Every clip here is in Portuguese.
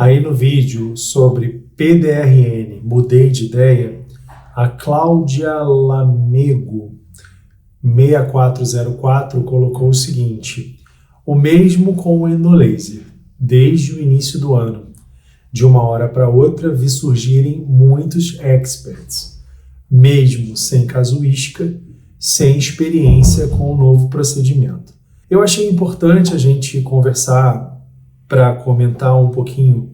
Aí no vídeo sobre PDRN, mudei de ideia, a Cláudia Lamego 6404 colocou o seguinte: o mesmo com o Endolaser, desde o início do ano. De uma hora para outra vi surgirem muitos experts, mesmo sem casuística, sem experiência com o novo procedimento. Eu achei importante a gente conversar para comentar um pouquinho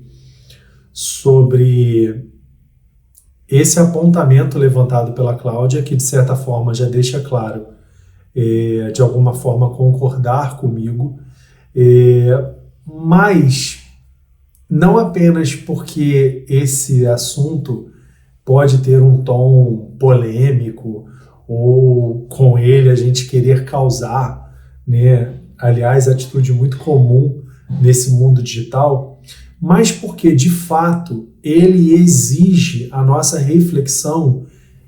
sobre esse apontamento levantado pela Cláudia, que de certa forma já deixa claro, de alguma forma, concordar comigo, mas não apenas porque esse assunto pode ter um tom polêmico ou com ele a gente querer causar, né? Aliás, atitude muito comum nesse mundo digital, mas porque, de fato, ele exige a nossa reflexão,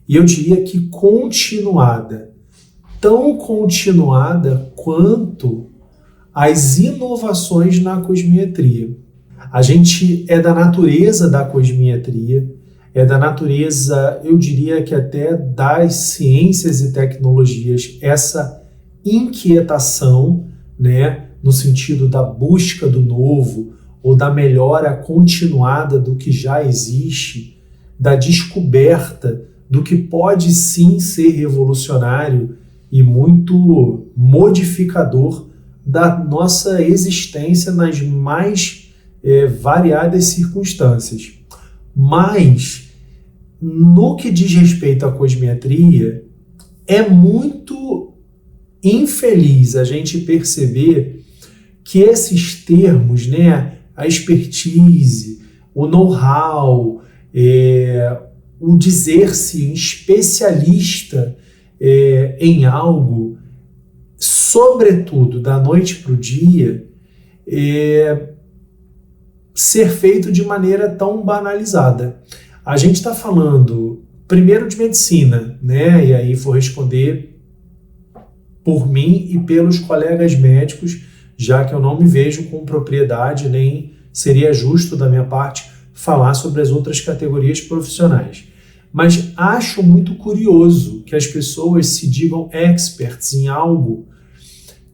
e eu diria que continuada, tão continuada quanto as inovações na cosmiatria. A gente é da natureza da cosmiatria, é da natureza, eu diria que até das ciências e tecnologias, essa inquietação, né, no sentido da busca do novo ou da melhora continuada do que já existe, da descoberta do que pode sim ser revolucionário e muito modificador da nossa existência nas mais variadas circunstâncias. Mas, no que diz respeito à cosmiatria, é muito infeliz a gente perceber que esses termos, né, a expertise, o know-how, o dizer-se especialista em algo, sobretudo da noite para o dia, ser feito de maneira tão banalizada. A gente está falando primeiro de medicina, né? E aí vou responder por mim e pelos colegas médicos, já que eu não me vejo com propriedade, nem seria justo da minha parte falar sobre as outras categorias profissionais. Mas acho muito curioso que as pessoas se digam experts em algo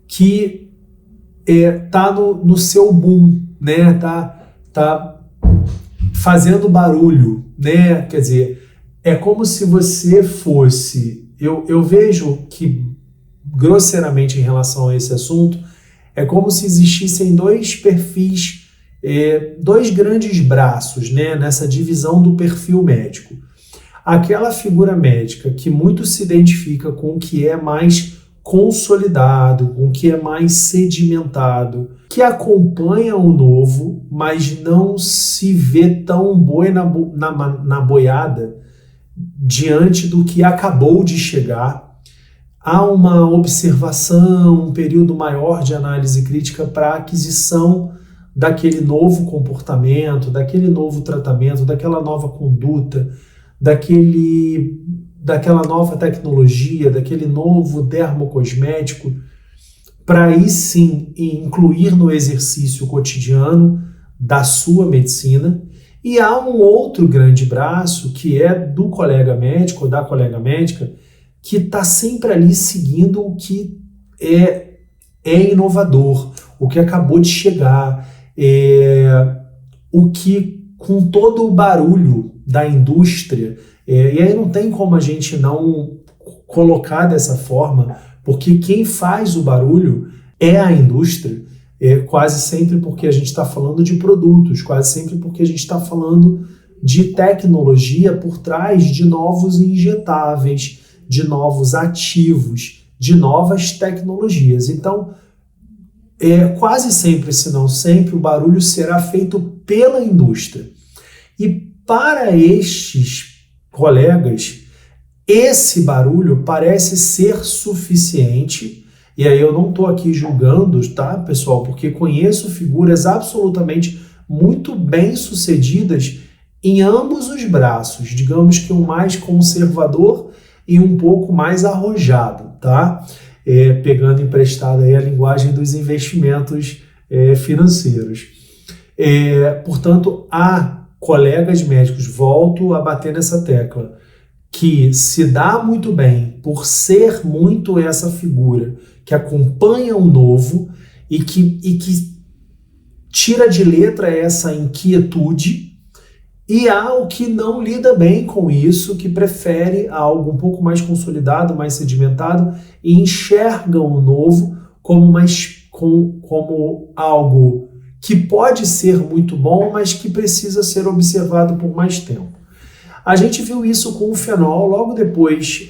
que está no seu boom, né? Tá fazendo barulho, né? Quer dizer, é como se você fosse... Eu vejo que, grosseiramente, em relação a esse assunto, é como se existissem dois perfis, dois grandes braços, né, nessa divisão do perfil médico. Aquela figura médica que muito se identifica com o que é mais consolidado, com o que é mais sedimentado, que acompanha o novo, mas não se vê tão boi na boiada diante do que acabou de chegar. Há uma observação, um período maior de análise crítica para a aquisição daquele novo comportamento, daquele novo tratamento, daquela nova conduta, daquela nova tecnologia, daquele novo dermocosmético, para aí sim incluir no exercício cotidiano da sua medicina. E há um outro grande braço, que é do colega médico ou da colega médica, que está sempre ali seguindo o que é inovador, o que acabou de chegar, o que, com todo o barulho da indústria, e aí não tem como a gente não colocar dessa forma, porque quem faz o barulho é a indústria, quase sempre porque a gente está falando de produtos, quase sempre porque a gente está falando de tecnologia por trás de novos injetáveis, de novos ativos, de novas tecnologias. Então, quase sempre, se não sempre, o barulho será feito pela indústria. E para estes colegas, esse barulho parece ser suficiente, e aí eu não estou aqui julgando, tá, pessoal, porque conheço figuras absolutamente muito bem-sucedidas em ambos os braços, digamos que um mais conservador e um pouco mais arrojado, tá? Pegando emprestada aí a linguagem dos investimentos financeiros. Portanto, há colegas médicos, volto a bater nessa tecla, que se dá muito bem por ser muito essa figura que acompanha o novo e que tira de letra essa inquietude, e há o que não lida bem com isso, que prefere algo um pouco mais consolidado, mais sedimentado, e enxerga o novo como algo que pode ser muito bom, mas que precisa ser observado por mais tempo. A gente viu isso com o fenol logo depois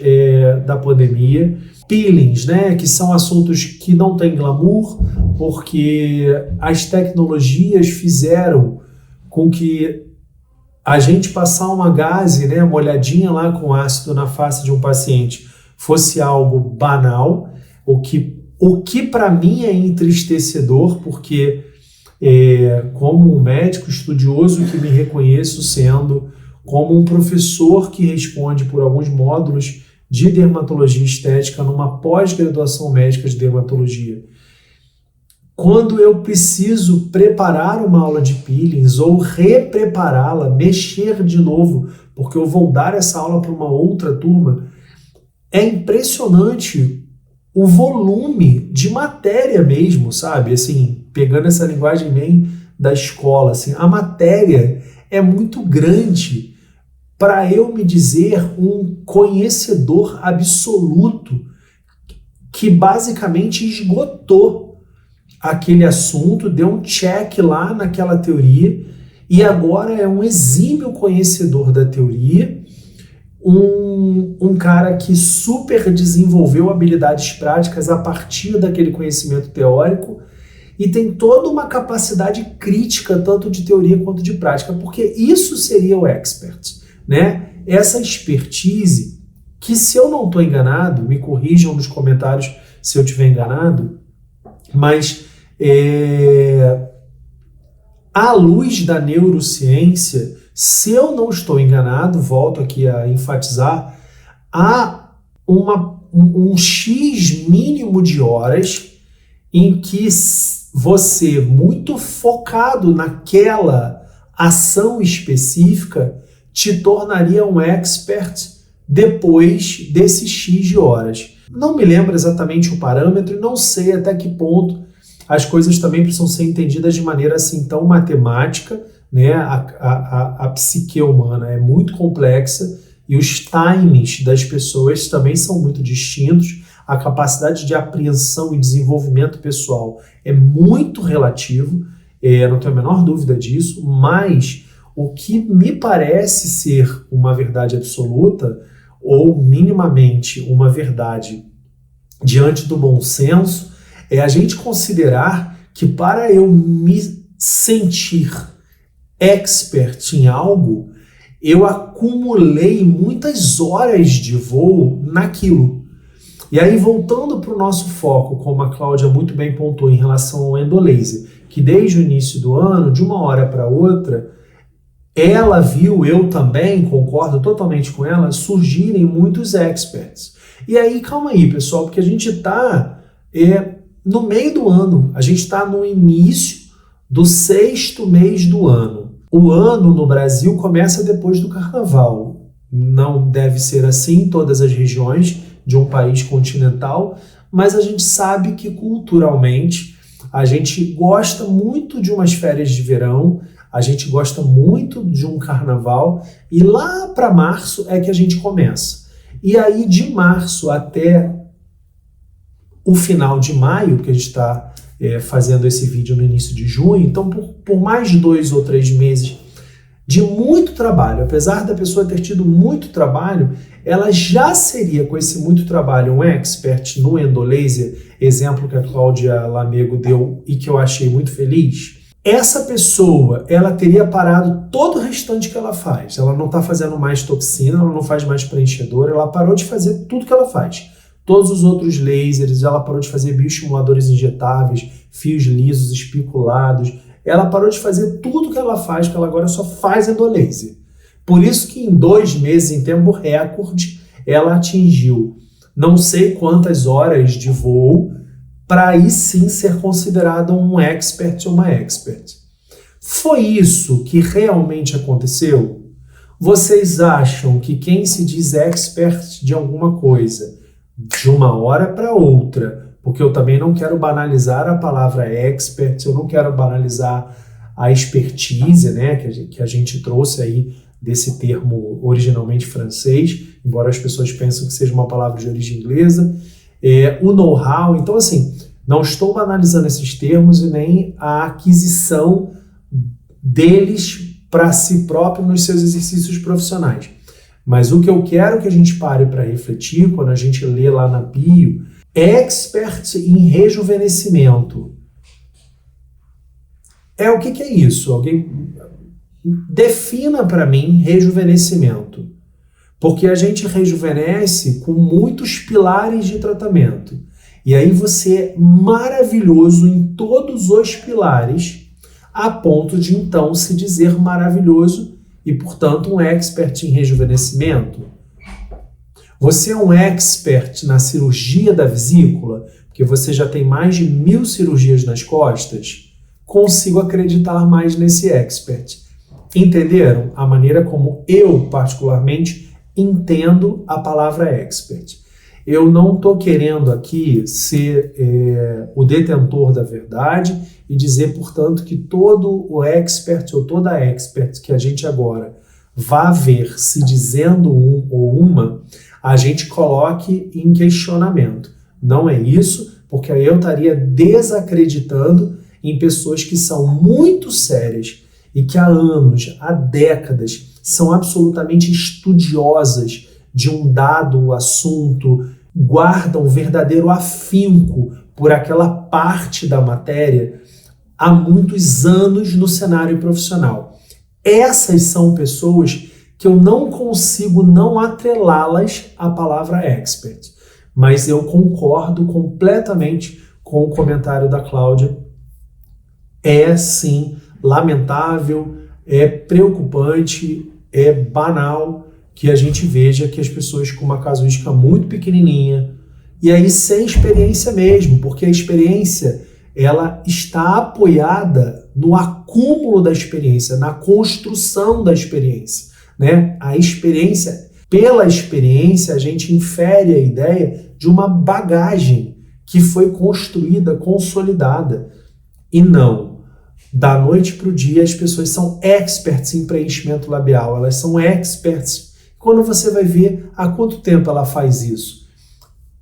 da pandemia. Peelings, né, que são assuntos que não têm glamour, porque as tecnologias fizeram com que a gente passar uma gaze, né, uma olhadinha lá com ácido na face de um paciente fosse algo banal, o que para mim é entristecedor, porque como um médico estudioso que me reconheço sendo, como um professor que responde por alguns módulos de dermatologia estética numa pós-graduação médica de dermatologia, quando eu preciso preparar uma aula de peelings ou reprepará-la, mexer de novo, porque eu vou dar essa aula para uma outra turma, é impressionante o volume de matéria mesmo, sabe? Assim, pegando essa linguagem bem da escola, assim, a matéria é muito grande para eu me dizer um conhecedor absoluto que basicamente esgotou aquele assunto, deu um check lá naquela teoria e agora é um exímio conhecedor da teoria, um cara que super desenvolveu habilidades práticas a partir daquele conhecimento teórico e tem toda uma capacidade crítica, tanto de teoria quanto de prática, porque isso seria o expert, né? Essa expertise que, se eu não estou enganado, me corrijam nos comentários se eu estiver enganado, mas à luz da neurociência, se eu não estou enganado, volto aqui a enfatizar, há um X mínimo de horas em que você, muito focado naquela ação específica, te tornaria um expert depois desse X de horas. Não me lembro exatamente o parâmetro e não sei até que ponto as coisas também precisam ser entendidas de maneira assim tão matemática, né? A psique humana é muito complexa e os times das pessoas também são muito distintos. A capacidade de apreensão e desenvolvimento pessoal é muito relativo, não tenho a menor dúvida disso, mas o que me parece ser uma verdade absoluta ou minimamente uma verdade diante do bom senso é a gente considerar que para eu me sentir expert em algo, eu acumulei muitas horas de voo naquilo. E aí, voltando para o nosso foco, como a Cláudia muito bem pontuou em relação ao endolaser, que desde o início do ano, de uma hora para outra, ela viu, eu também, concordo totalmente com ela, surgirem muitos experts. E aí, calma aí, pessoal, porque a gente está no meio do ano, a gente está no início do 6º mês do ano. O ano no Brasil começa depois do Carnaval. Não deve ser assim em todas as regiões de um país continental, mas a gente sabe que culturalmente a gente gosta muito de umas férias de verão, a gente gosta muito de um carnaval e lá para março é que a gente começa. E aí de março até o final de maio, que a gente está fazendo esse vídeo no início de junho, então por mais de 2 ou 3 meses de muito trabalho, apesar da pessoa ter tido muito trabalho, ela já seria, com esse muito trabalho, um expert no endolaser, exemplo que a Cláudia Lamego deu e que eu achei muito feliz. Essa pessoa, ela teria parado todo o restante que ela faz. Ela não está fazendo mais toxina, ela não faz mais preenchedor, ela parou de fazer tudo que ela faz. Todos os outros lasers, ela parou de fazer bioestimuladores injetáveis, fios lisos, espiculados. Ela parou de fazer tudo que ela faz, que ela agora só faz endolaser. Por isso que em 2 meses, em tempo recorde, ela atingiu não sei quantas horas de voo para aí sim ser considerada um expert ou uma expert. Foi isso que realmente aconteceu? Vocês acham que quem se diz expert de alguma coisa, de uma hora para outra, porque eu também não quero banalizar a palavra expert, eu não quero banalizar a expertise, né, que a gente trouxe aí desse termo originalmente francês, embora as pessoas pensem que seja uma palavra de origem inglesa, o know-how. Então, assim, não estou banalizando esses termos e nem a aquisição deles para si próprio nos seus exercícios profissionais. Mas o que eu quero que a gente pare para refletir, quando a gente lê lá na bio, expert em rejuvenescimento. O que é isso? Alguém defina para mim rejuvenescimento. Porque a gente rejuvenesce com muitos pilares de tratamento. E aí você é maravilhoso em todos os pilares, a ponto de então se dizer maravilhoso e, portanto, um expert em rejuvenescimento. Você é um expert na cirurgia da vesícula, porque você já tem mais de 1000 cirurgias nas costas. Consigo acreditar mais nesse expert. Entenderam a maneira como eu, particularmente, entendo a palavra expert? Eu não estou querendo aqui ser o detentor da verdade e dizer, portanto, que todo o expert ou toda expert que a gente agora vá ver se dizendo um ou uma, a gente coloque em questionamento. Não é isso, porque aí eu estaria desacreditando em pessoas que são muito sérias e que há anos, há décadas, são absolutamente estudiosas de um dado assunto, guardam verdadeiro afinco por aquela parte da matéria há muitos anos no cenário profissional. Essas são pessoas que eu não consigo não atrelá-las à palavra expert. Mas eu concordo completamente com o comentário da Cláudia. É sim lamentável, é preocupante, é banal que a gente veja que as pessoas com uma casuística muito pequenininha, e aí sem experiência mesmo, porque a experiência ela está apoiada no acúmulo da experiência, na construção da experiência, né? A experiência, pela experiência, a gente infere a ideia de uma bagagem que foi construída, consolidada, e não. Da noite para o dia, as pessoas são experts em preenchimento labial, elas são experts. Quando você vai ver há quanto tempo ela faz isso,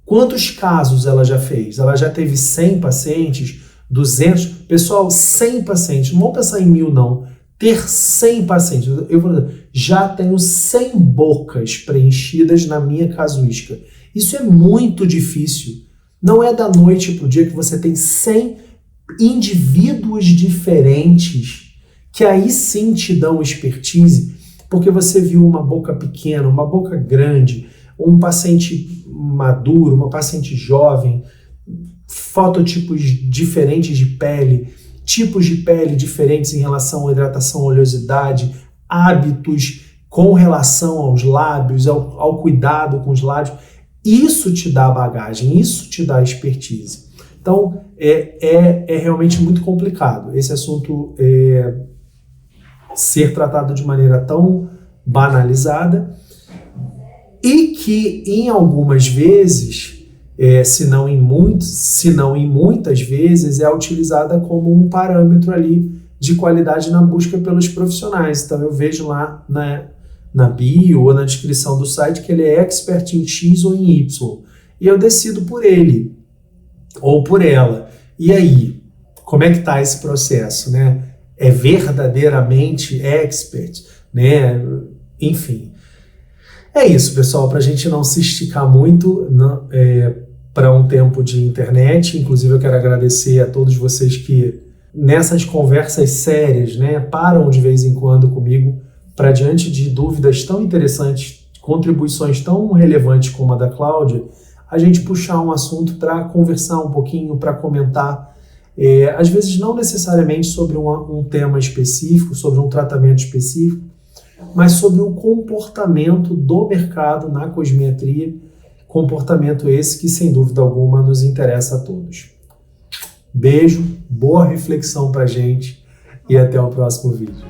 quantos casos ela já fez? Ela já teve 100 pacientes, 200? Pessoal, 100 pacientes, não vamos pensar em 1000 não, ter 100 pacientes. Eu já tenho 100 bocas preenchidas na minha casuística. Isso é muito difícil. Não é da noite para o dia que você tem 100 indivíduos diferentes que aí sim te dão expertise, porque você viu uma boca pequena, uma boca grande, um paciente maduro, uma paciente jovem, fototipos diferentes de pele, tipos de pele diferentes em relação à hidratação, oleosidade, hábitos com relação aos lábios, ao cuidado com os lábios. Isso te dá bagagem, isso te dá expertise. Então, é realmente muito complicado esse assunto ser tratado de maneira tão banalizada e que, em algumas vezes, se não em muitas vezes, é utilizada como um parâmetro ali de qualidade na busca pelos profissionais. Então, eu vejo lá na bio ou na descrição do site que ele é expert em X ou em Y. E eu decido por ele ou por ela. E aí, como é que está esse processo, né? É verdadeiramente expert, né? Enfim. É isso, pessoal, para a gente não se esticar muito para um tempo de internet. Inclusive, eu quero agradecer a todos vocês que, nessas conversas sérias, né, param de vez em quando comigo para, diante de dúvidas tão interessantes, contribuições tão relevantes como a da Cláudia, a gente puxar um assunto para conversar um pouquinho, para comentar, às vezes não necessariamente sobre um tema específico, sobre um tratamento específico, mas sobre o comportamento do mercado na cosmetria, comportamento esse que, sem dúvida alguma, nos interessa a todos. Beijo, boa reflexão para a gente e até o próximo vídeo.